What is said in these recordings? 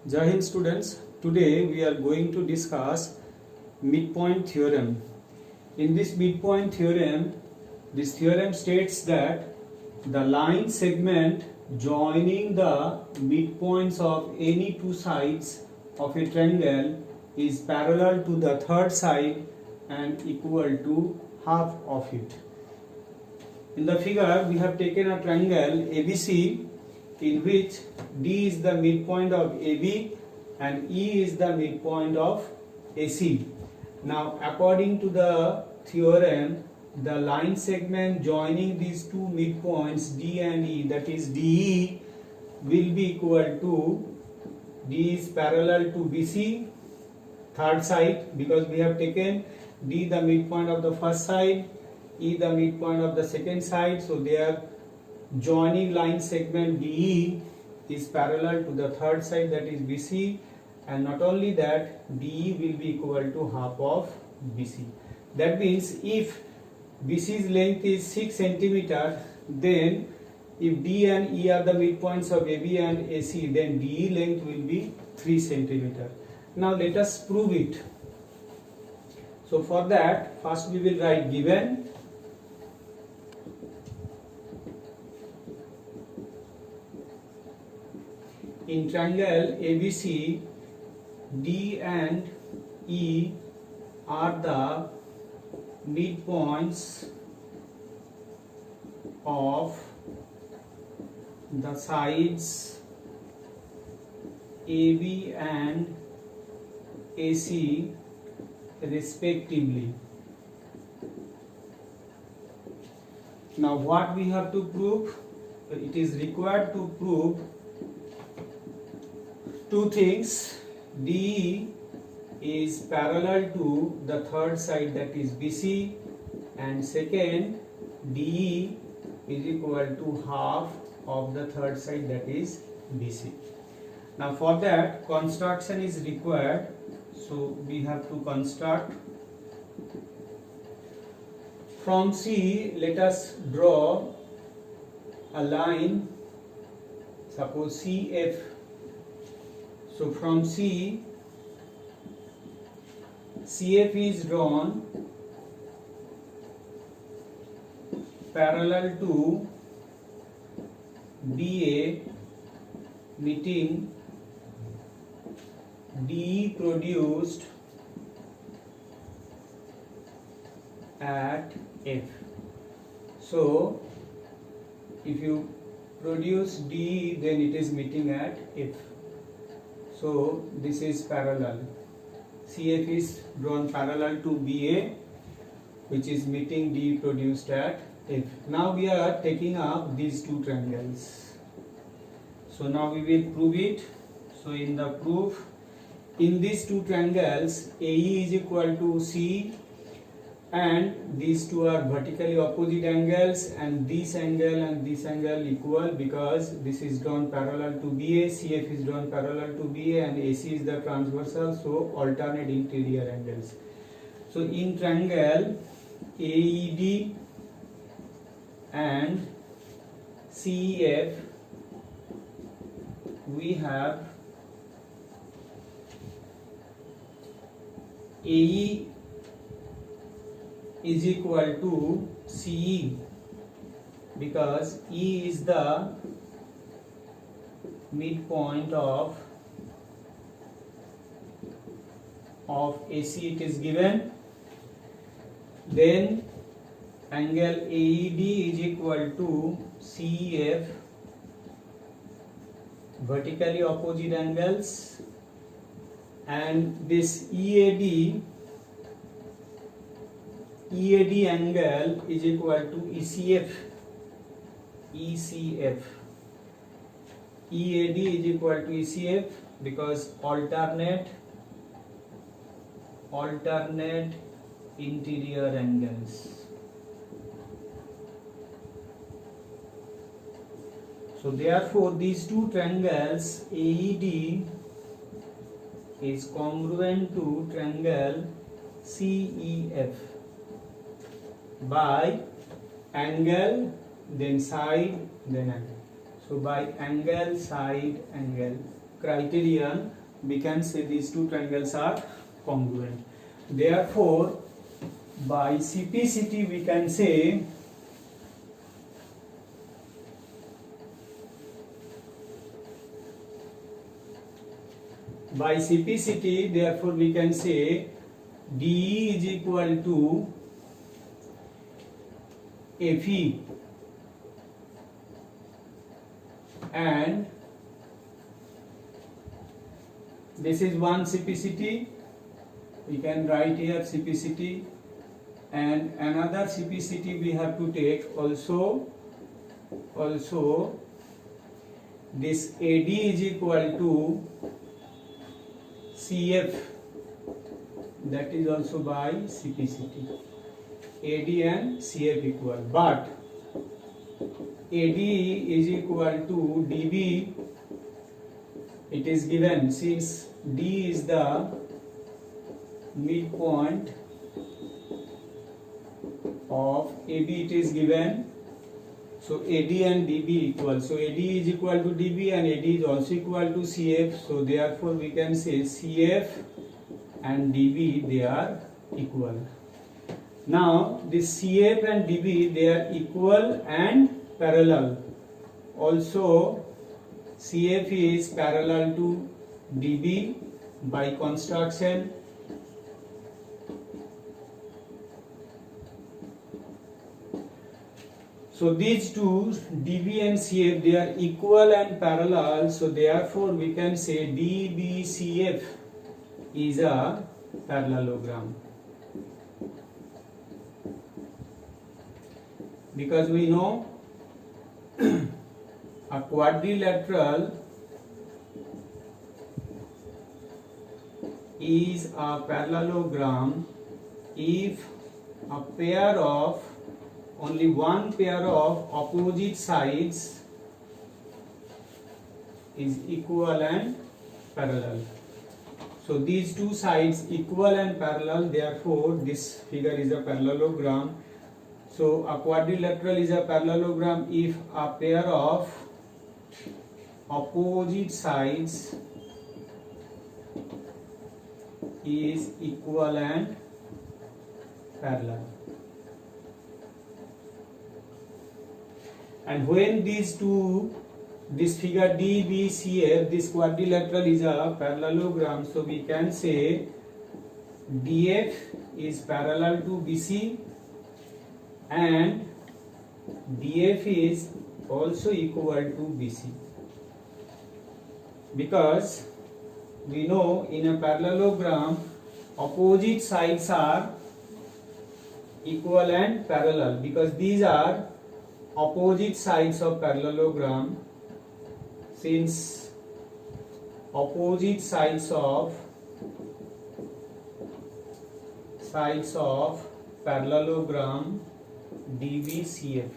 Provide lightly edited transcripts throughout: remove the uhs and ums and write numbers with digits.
Jai Hind students, today we are going to discuss midpoint theorem. In this midpoint theorem, this theorem states that the line segment joining the midpoints of any two sides of a triangle is parallel to the third side and equal to half of it. In the figure, we have taken a triangle ABC in which D is the midpoint of AB and E is the midpoint of AC. Now, according to the theorem, the line segment joining these two midpoints D and E, that is DE, will be equal to D is parallel to BC, third side, because we have taken D the midpoint of the first side, E the midpoint of the second side, so their joining line segment DE is parallel to the third side, that is BC, and not only that, DE will be equal to half of BC. That means if BC's length is 6 cm, then if D and E are the midpoints of AB and AC, then DE length will be 3 cm. Now let us prove it. So for that, first we will write given. In triangle ABC, D and E are the midpoints of the sides AB and AC respectively. Now what we have to prove? It is required to prove two things. DE is parallel to the third side, that is BC, and second, DE is equal to half of the third side, that is BC. Now for that, construction is required, so we have to construct. From C, let us draw a line, suppose CF. So from C, CF is drawn parallel to BA, meeting DE produced at F. So if you produce DE, then it is meeting at F. So this is parallel. CF is drawn parallel to BA, which is meeting D produced at F. Now we are taking up these two triangles. So now we will prove it. So in the proof, in these two triangles, AE is equal to C, and these two are vertically opposite angles, and this angle equal because this is drawn parallel to BA, CF is drawn parallel to BA, and AC is the transversal, so alternate interior angles. So in triangle AED and CEF, we have AE is equal to CE because E is the midpoint of AC, it is given. Then angle AED is equal to CEF, vertically opposite angles, and this EAD angle is equal to ECF. EAD is equal to ECF because alternate interior angles. So therefore these two triangles AED is congruent to triangle CEF by angle, then side, then angle. So by angle, side, angle, criterion, we can say these two triangles are congruent. Therefore, by CPCT we can say therefore we can say DE is equal to FE and this is one CPCT, we can write here CPCT, and another CPCT we have to take also this AD is equal to CF, that is also by CPCT. AD and CF equal, but AD is equal to DB, it is given since D is the midpoint of AB, it is given, so AD and DB equal, so AD is equal to DB and AD is also equal to CF, so therefore we can say CF and DB they are equal. Now this CF and DB they are equal and parallel, also CF is parallel to DB by construction. So these two DB and CF they are equal and parallel, so therefore we can say DBCF is a parallelogram, because we know a quadrilateral is a parallelogram if a pair of only one pair of opposite sides is equal and parallel. So these two sides equal and parallel, therefore this figure is a parallelogram. So a quadrilateral is a parallelogram if a pair of opposite sides is equal and parallel. And when these two, this figure DBCF, this quadrilateral is a parallelogram, so we can say DF is parallel to BC and DF is also equal to BC, because we know in a parallelogram opposite sides are equal and parallel, because these are opposite sides of parallelogram, since opposite sides of parallelogram DBCF,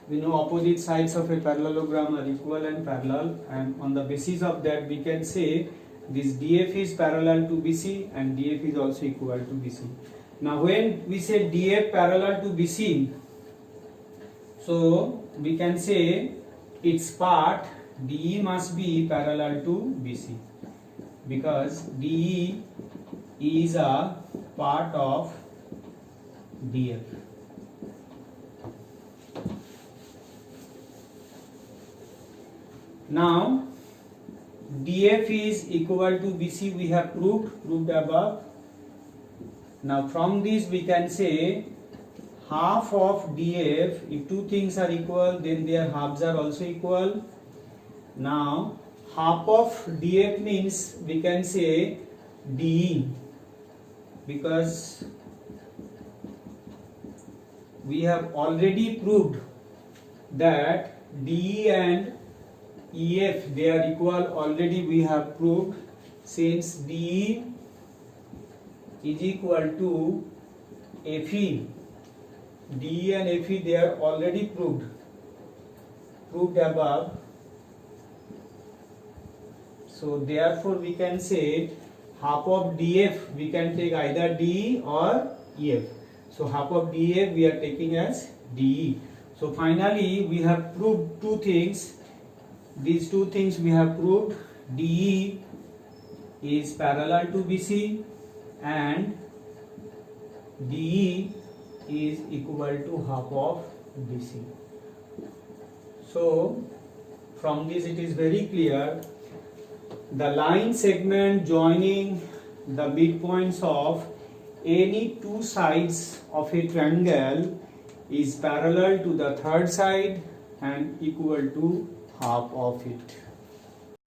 we know opposite sides of a parallelogram are equal and parallel, and on the basis of that we can say this DF is parallel to BC and DF is also equal to BC. Now when we say DF parallel to BC, so we can say its part DE must be parallel to BC, because DE is a part of DF. Now DF is equal to BC, we have proved above. Now from this we can say half of DF, if two things are equal then their halves are also equal. Now half of DF means we can say DE, because we have already proved that DE and EF they are equal, already we have proved, since DE is equal to FE, DE and FE they are already proved above. So therefore we can say half of DF we can take either DE or EF. So half of DF we are taking as DE. So finally we have proved two things. these two things we have proved. DE is parallel to BC and DE is equal to half of BC. So from this it is very clear, the line segment joining the midpoints of any two sides of a triangle is parallel to the third side and equal to half of it.